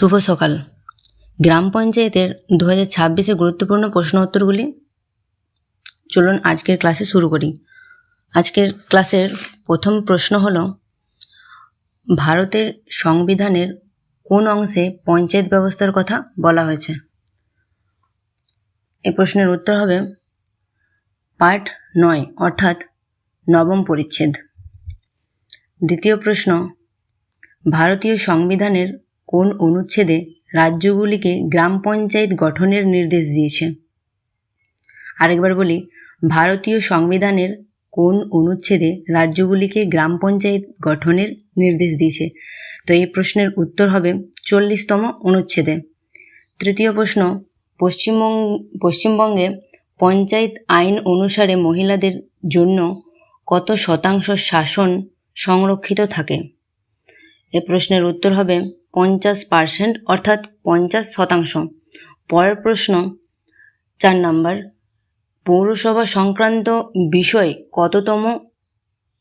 শুভ সকাল। গ্রাম পঞ্চায়েতের 2026 গুরুত্বপূর্ণ প্রশ্ন উত্তরগুলি চলুন আজকের ক্লাসে শুরু করি। আজকের ক্লাসের প্রথম প্রশ্ন হলো, ভারতের সংবিধানের কোন অংশে পঞ্চায়েত ব্যবস্থার কথা বলা হয়েছে? এই প্রশ্নের উত্তর হবে পার্ট 9 অর্থাৎ নবম পরিচ্ছেদ। দ্বিতীয় প্রশ্ন, ভারতীয় সংবিধানের কোন অনুচ্ছেদে রাজ্যগুলিকে গ্রাম পঞ্চায়েত গঠনের নির্দেশ দিয়েছে? আরেকবার বলি, ভারতীয় সংবিধানের কোন অনুচ্ছেদে রাজ্যগুলিকে গ্রাম পঞ্চায়েত গঠনের নির্দেশ দিয়েছে? তো এই প্রশ্নের উত্তর হবে 40তম অনুচ্ছেদে। তৃতীয় প্রশ্ন, পশ্চিমবঙ্গে পঞ্চায়েত আইন অনুসারে মহিলাদের জন্য কত শতাংশ শাসন সংরক্ষিত থাকে? এই প্রশ্নের উত্তর হবে 50% অর্থাৎ 50%। পরের প্রশ্ন 4 নম্বর, পৌরসভা সংক্রান্ত বিষয় কততম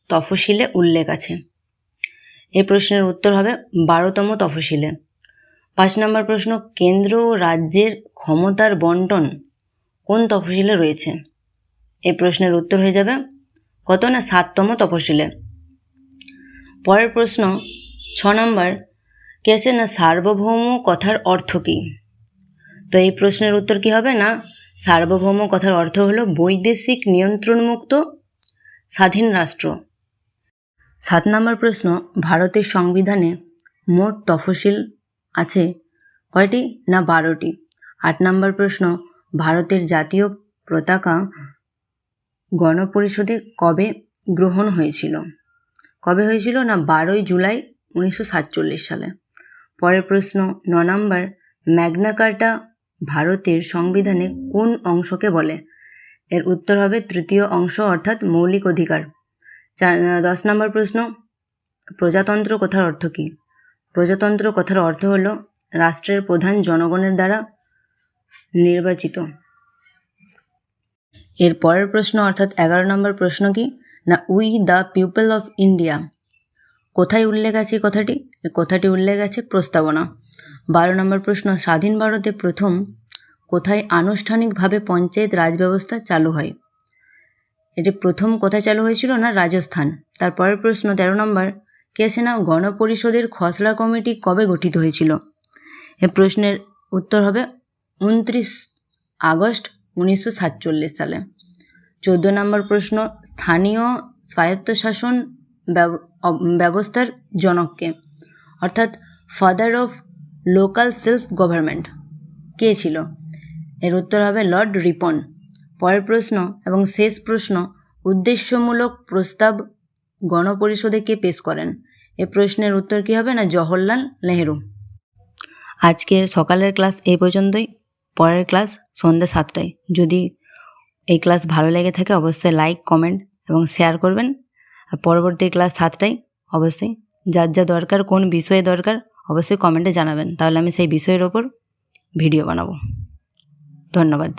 তফসিলে উল্লেখ আছে? এই প্রশ্নের উত্তর হবে 12তম তফসিলে। 5 নম্বর প্রশ্ন, কেন্দ্র ও রাজ্যের ক্ষমতার বন্টন কোন তফসিলে রয়েছে? এই প্রশ্নের উত্তর হয়ে যাবে কত না 7তম তফসিলে। পরের প্রশ্ন 6 নম্বর, কেছে না সার্বভৌম কথার অর্থ কী? তো এই প্রশ্নের উত্তর কী হবে না সার্বভৌম কথার অর্থ হলো বৈদেশিক নিয়ন্ত্রণমুক্ত স্বাধীন রাষ্ট্র। 7 নম্বর প্রশ্ন, ভারতের সংবিধানে মোট তফসিল আছে কয়টি? না 12টি। 8 নম্বর প্রশ্ন, ভারতের জাতীয় পতাকা গণপরিষদে কবে গ্রহণ হয়েছিল? কবে হয়েছিল? না 12ই জুলাই 1947 সালে। পরের প্রশ্ন 9 নম্বর, ম্যাগনা কার্টা ভারতের সংবিধানে কোন অংশকে বলে? এর উত্তর হবে 3য় অংশ অর্থাৎ মৌলিক অধিকার। 10 নম্বর প্রশ্ন, প্রজাতন্ত্র কথার অর্থ কী? প্রজাতন্ত্র কথার অর্থ হল রাষ্ট্রের প্রধান জনগণের দ্বারা নির্বাচিত। এর পরের প্রশ্ন অর্থাৎ 11 নম্বর প্রশ্ন কি? না we the people of India কোথায় উল্লেখ আছে কথাটি? কথাটি উল্লেখ আছে প্রস্তাবনা। 12 নম্বর প্রশ্ন, স্বাধীন ভারতে প্রথম কোথায় আনুষ্ঠানিকভাবে পঞ্চায়েত রাজ ব্যবস্থা চালু হয়? এটি প্রথম কোথায় চালু হয়েছিল? না রাজস্থান। তারপরের প্রশ্ন 13 নম্বর, কেছে না গণপরিষদের খসড়া কমিটি কবে গঠিত হয়েছিল? এ প্রশ্নের উত্তর হবে 29 আগস্ট 1947 সালে। 14 নম্বর প্রশ্ন, স্থানীয় স্বায়ত্তশাসন ব্যবস্থার জনককে অর্থাৎ father of local self government কে ছিল? এর উত্তর হবে লর্ড রিপন। পরের প্রশ্ন এবং শেষ প্রশ্ন, উদ্দেশ্যমূলক প্রস্তাব গণপরিষদে কে পেশ করেন? এ প্রশ্নের উত্তর কী হবে? না জওহরলাল নেহেরু। আজকের সকালের ক্লাস এই পর্যন্তই। পরের ক্লাস সন্ধ্যা 7টায়। যদি এই ক্লাস ভালো লেগে থাকে অবশ্যই লাইক, কমেন্ট এবং শেয়ার করবেন। আর পরবর্তী ক্লাস 7টায় অবশ্যই যার যা দরকার, কোন বিষয়ে দরকার অবশ্যই কমেন্টে জানাবেন, তাহলে আমি সেই বিষয়ের ওপর ভিডিও বানাবো। ধন্যবাদ।